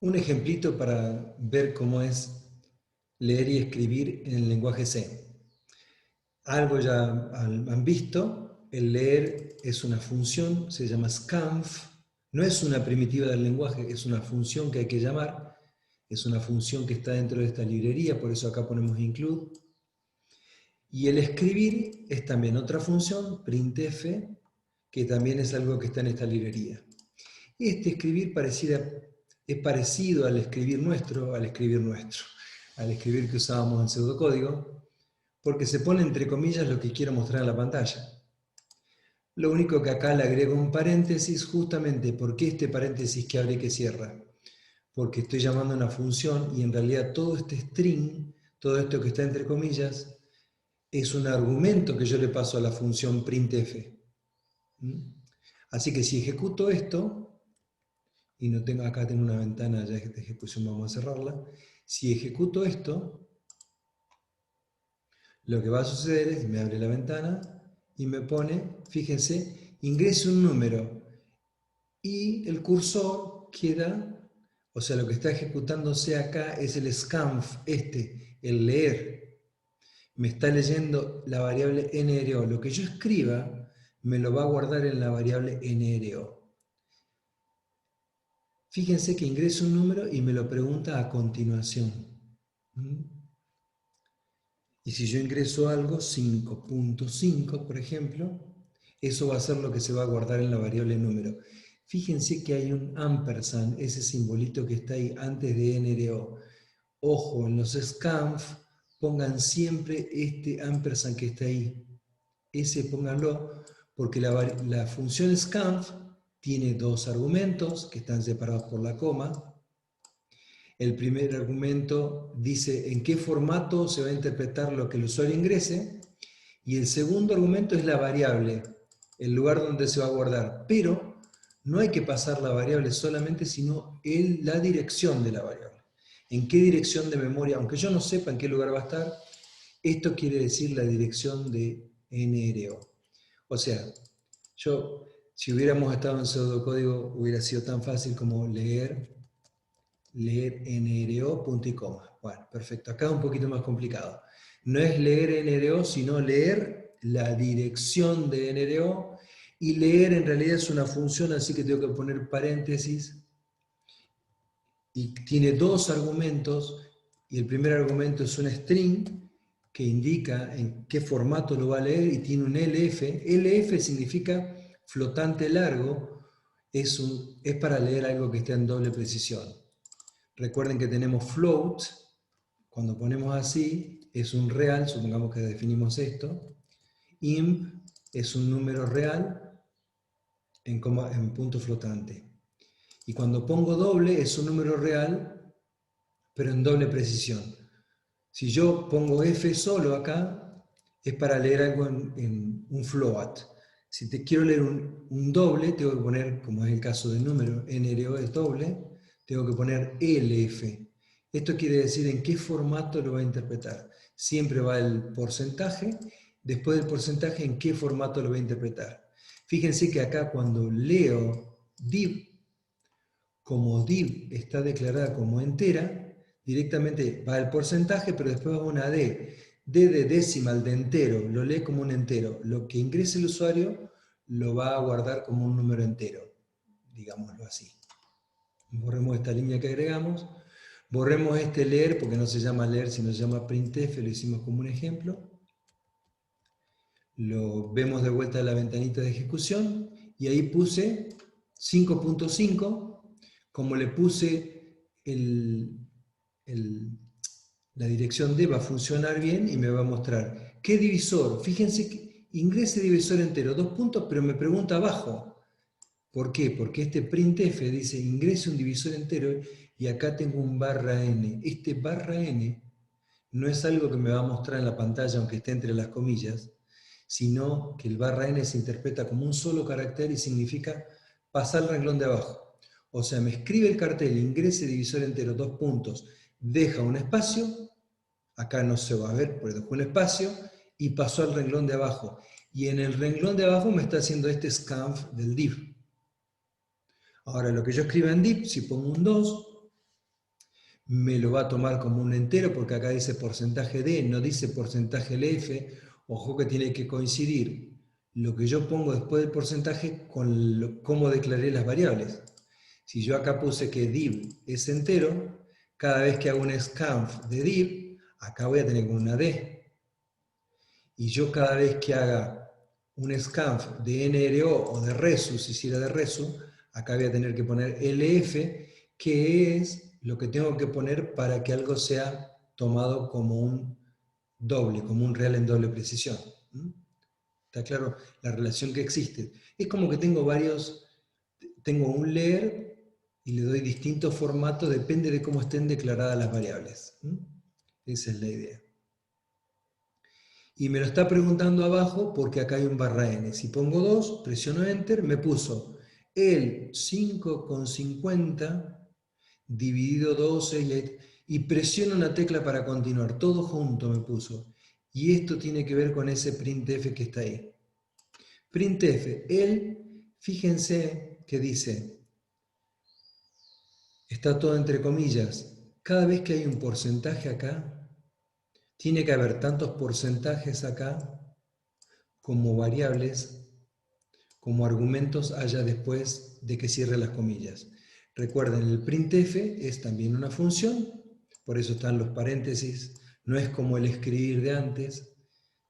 Un ejemplito para ver cómo es leer y escribir en el lenguaje C. Algo ya han visto, el leer es una función, se llama scanf, no es una primitiva del lenguaje, es una función que hay que llamar, es una función que está dentro de esta librería, por eso acá ponemos include. Y el escribir es también otra función, printf, que también es algo que está en esta librería. Este escribir es parecido al escribir nuestro, al escribir que usábamos en pseudocódigo, porque se pone entre comillas lo que quiero mostrar en la pantalla. Lo único que acá le agrego un paréntesis, justamente porque este paréntesis que abre y que cierra, porque estoy llamando a una función y en realidad todo este string, todo esto que está entre comillas, es un argumento que yo le paso a la función printf. Así que si ejecuto esto, y no tengo, acá tengo una ventana ya de ejecución, vamos a cerrarla. Si ejecuto esto, lo que va a suceder es que me abre la ventana y me pone, fíjense, ingrese un número y el cursor queda, o sea, lo que está ejecutándose acá es el scanf, el leer. Me está leyendo la variable NRO. Lo que yo escriba me lo va a guardar en la variable NRO. Fíjense que ingreso un número y me lo pregunta a continuación. Y si yo ingreso algo, 5.5, por ejemplo, eso va a ser lo que se va a guardar en la variable número. Fíjense que hay un ampersand, ese simbolito que está ahí antes de NRO. Ojo, en los scanf pongan siempre este ampersand que está ahí. Ese pónganlo, porque la función scanf tiene dos argumentos que están separados por la coma. El primer argumento dice en qué formato se va a interpretar lo que el usuario ingrese, y el segundo argumento es la variable, el lugar donde se va a guardar. Pero no hay que pasar la variable solamente, sino la dirección de la variable. ¿En qué dirección de memoria? Aunque yo no sepa en qué lugar va a estar, esto quiere decir la dirección de NRO. O sea, si hubiéramos estado en pseudocódigo, hubiera sido tan fácil como leer NRO, punto y coma. Bueno, perfecto. Acá es un poquito más complicado. No es leer NRO, sino leer la dirección de NRO, y leer en realidad es una función, así que tengo que poner paréntesis, y tiene dos argumentos, y el primer argumento es un string que indica en qué formato lo va a leer, y tiene un LF. LF significa flotante largo, es para leer algo que esté en doble precisión. Recuerden que tenemos float, cuando ponemos así, es un real, supongamos que definimos esto. Imp es un número real en punto flotante. Y cuando pongo doble, es un número real, pero en doble precisión. Si yo pongo F solo acá, es para leer algo en un float. Si quiero leer un doble, tengo que poner, como es el caso del número, NRO es doble, tengo que poner LF. Esto quiere decir en qué formato lo va a interpretar. Siempre va el porcentaje, después del porcentaje en qué formato lo va a interpretar. Fíjense que acá cuando leo div, como div está declarada como entera, directamente va el porcentaje, pero después va una D. D de decimal, de entero, lo lee como un entero. Lo que ingrese el usuario lo va a guardar como un número entero, digámoslo así. Borremos esta línea que agregamos. Borremos este leer, porque no se llama leer, sino se llama printf, lo hicimos como un ejemplo. Lo vemos de vuelta a la ventanita de ejecución, y ahí puse 5.5, como le puse la dirección D va a funcionar bien y me va a mostrar qué divisor. Fíjense que ingrese divisor entero, 2 puntos, pero me pregunta abajo. ¿Por qué? Porque este printf dice ingrese un divisor entero y acá tengo un barra n. Este barra n no es algo que me va a mostrar en la pantalla aunque esté entre las comillas, sino que el barra n se interpreta como un solo carácter y significa pasar el renglón de abajo. O sea, me escribe el cartel, ingrese divisor entero, 2 puntos, deja un espacio, acá no se va a ver, pero dejó un espacio, y pasó al renglón de abajo. Y en el renglón de abajo me está haciendo este scanf del div. Ahora, lo que yo escriba en div, si pongo un 2, me lo va a tomar como un entero, porque acá dice porcentaje D, no dice porcentaje LF. Ojo que tiene que coincidir lo que yo pongo después del porcentaje con cómo declaré las variables. Si yo acá puse que div es entero, cada vez que hago un scanf de div, acá voy a tener una D. Y yo cada vez que haga un scanf de NRO o de resu, si hiciera de resu, acá voy a tener que poner LF, que es lo que tengo que poner para que algo sea tomado como un doble, como un real en doble precisión. ¿Está claro la relación que existe? Es como que tengo un leer y le doy distintos formatos, depende de cómo estén declaradas las variables. Esa es la idea. Y me lo está preguntando abajo porque acá hay un barra n. Si pongo 2, presiono Enter, me puso el 5,50 dividido 12 y presiono una tecla para continuar. Todo junto me puso. Y esto tiene que ver con ese printf que está ahí. Printf, fíjense que dice, está todo entre comillas, cada vez que hay un porcentaje acá, tiene que haber tantos porcentajes acá como variables, como argumentos haya después de que cierre las comillas. Recuerden, el printf es también una función, por eso están los paréntesis, no es como el escribir de antes.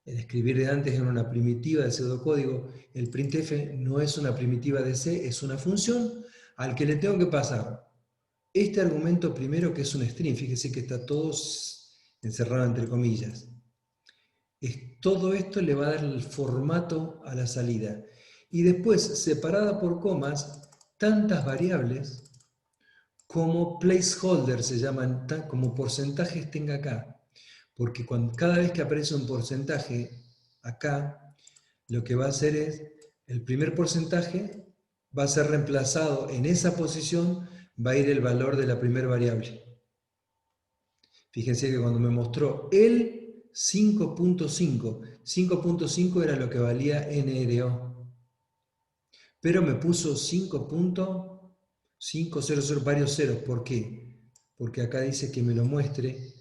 El escribir de antes era una primitiva de pseudocódigo, el printf no es una primitiva de C, es una función al que le tengo que pasar este argumento primero, que es un string, fíjese que está todo encerrado entre comillas. Todo esto le va a dar el formato a la salida. Y después, separada por comas, tantas variables como placeholders se llaman, como porcentajes tenga acá. Porque cada vez que aparece un porcentaje acá, lo que va a hacer es, el primer porcentaje va a ser reemplazado en esa posición, va a ir el valor de la primera variable. Fíjense que cuando me mostró el 5.5, 5.5 era lo que valía NRO. Pero me puso 5.500, varios ceros. ¿Por qué? Porque acá dice que me lo muestre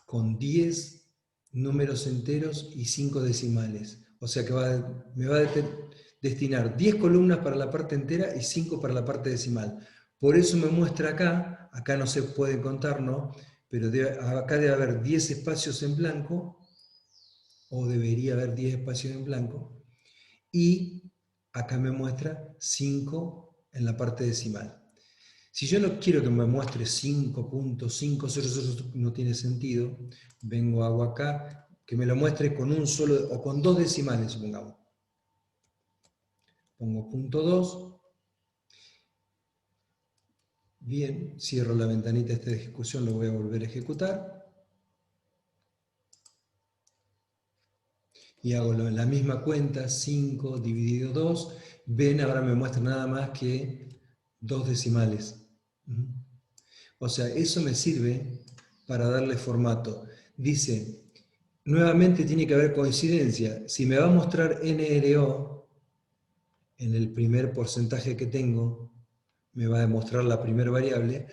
con 10 números enteros y 5 decimales. O sea que me va a destinar 10 columnas para la parte entera y 5 para la parte decimal. Por eso me muestra acá no se puede contar, ¿no? Pero acá debe haber 10 espacios en blanco, o debería haber 10 espacios en blanco, y acá me muestra 5 en la parte decimal. Si yo no quiero que me muestre 5.500, no tiene sentido, hago acá, que me lo muestre con un solo, o con 2 decimales, supongamos. Pongo punto 2. Bien, cierro la ventanita esta de ejecución, lo voy a volver a ejecutar. Y hago la misma cuenta, 5 dividido 2. Ven, ahora me muestra nada más que 2 decimales. O sea, eso me sirve para darle formato. Dice, nuevamente tiene que haber coincidencia. Si me va a mostrar NRO en el primer porcentaje que tengo, me va a demostrar la primera variable,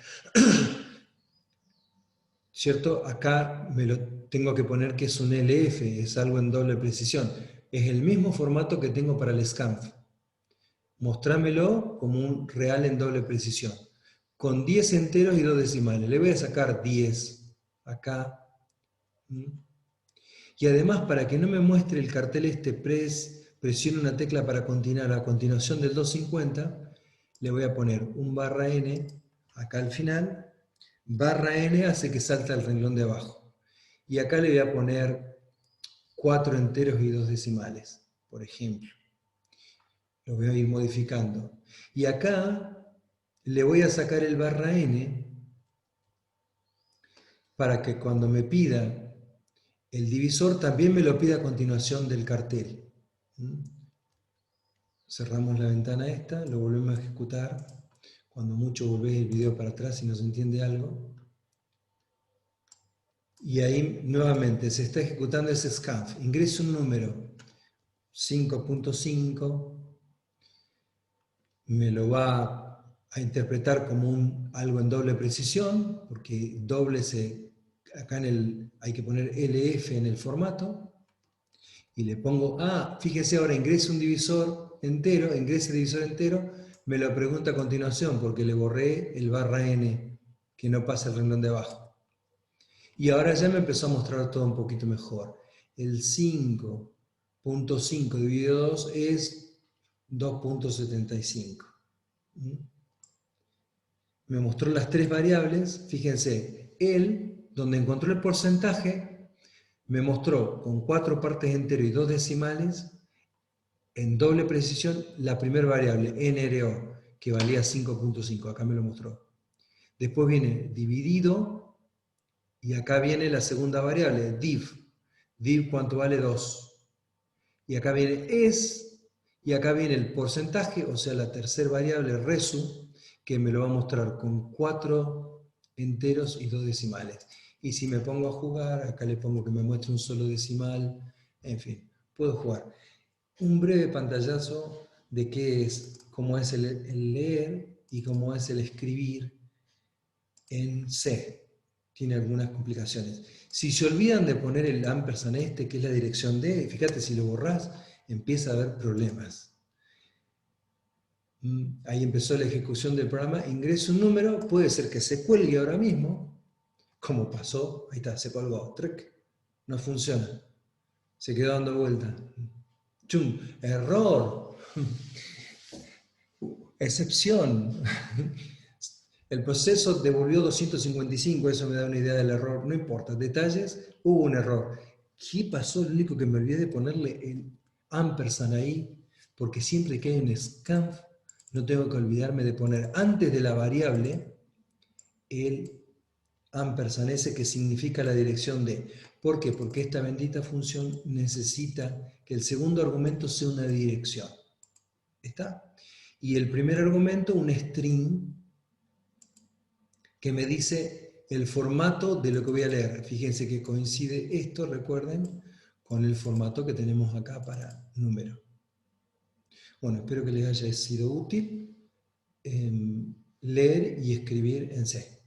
¿cierto? Acá me lo tengo que poner que es un LF, es algo en doble precisión. Es el mismo formato que tengo para el scanf. Mostrámelo como un real en doble precisión, con 10 enteros y 2 decimales. Le voy a sacar 10 acá. Y además, para que no me muestre el cartel presione una tecla para continuar a continuación del 250, le voy a poner un barra n acá al final. Barra n hace que salte al renglón de abajo. Y acá le voy a poner 4 enteros y 2 decimales, por ejemplo. Lo voy a ir modificando. Y acá le voy a sacar el barra n para que cuando me pida el divisor también me lo pida a continuación del cartel. Cerramos la ventana esta, lo volvemos a ejecutar. Cuando mucho volvés el video para atrás si no se entiende algo. Y ahí nuevamente se está ejecutando ese scanf. Ingreso un número 5.5, me lo va a interpretar como algo en doble precisión, porque acá hay que poner LF en el formato, y le pongo, fíjese ahora, ingrese un divisor entero, ingrese divisor entero, me lo pregunta a continuación, porque le borré el /n, que no pasa el renglón de abajo. Y ahora ya me empezó a mostrar todo un poquito mejor. El 5.5 dividido 2 es 2.75. Me mostró las tres variables. Fíjense, donde encontró el porcentaje, me mostró con 4 partes enteras y 2 decimales, en doble precisión, la primera variable, NRO, que valía 5.5. Acá me lo mostró. Después viene dividido, y acá viene la segunda variable, div. Div, ¿cuánto vale? 2. Y acá viene es, y acá viene el porcentaje, o sea, la tercera variable, resu, que me lo va a mostrar con 4 enteros y 2 decimales. Y si me pongo a jugar, acá le pongo que me muestre un solo decimal, en fin, puedo jugar. Un breve pantallazo de qué es, cómo es el leer y cómo es el escribir en C. Tiene algunas complicaciones. Si se olvidan de poner el ampersand que es la dirección D, fíjate, si lo borrás, empieza a haber problemas. Ahí empezó la ejecución del programa, ingreso un número, puede ser que se cuelgue ahora mismo, como pasó, ahí está, se colgó, trec, no funciona, se quedó dando vuelta. ¡Chum! ¡Error! ¡Excepción! El proceso devolvió 255, eso me da una idea del error, no importa, detalles, hubo un error. ¿Qué pasó? Lo único que me olvidé de ponerle el ampersand ahí, porque siempre que hay un scanf, no tengo que olvidarme de poner antes de la variable el ampersand ese que significa la dirección de. ¿Por qué? Porque esta bendita función necesita que el segundo argumento sea una dirección. ¿Está? Y el primer argumento, un string, que me dice el formato de lo que voy a leer. Fíjense que coincide esto, recuerden, con el formato que tenemos acá para número. Bueno, espero que les haya sido útil leer y escribir en C.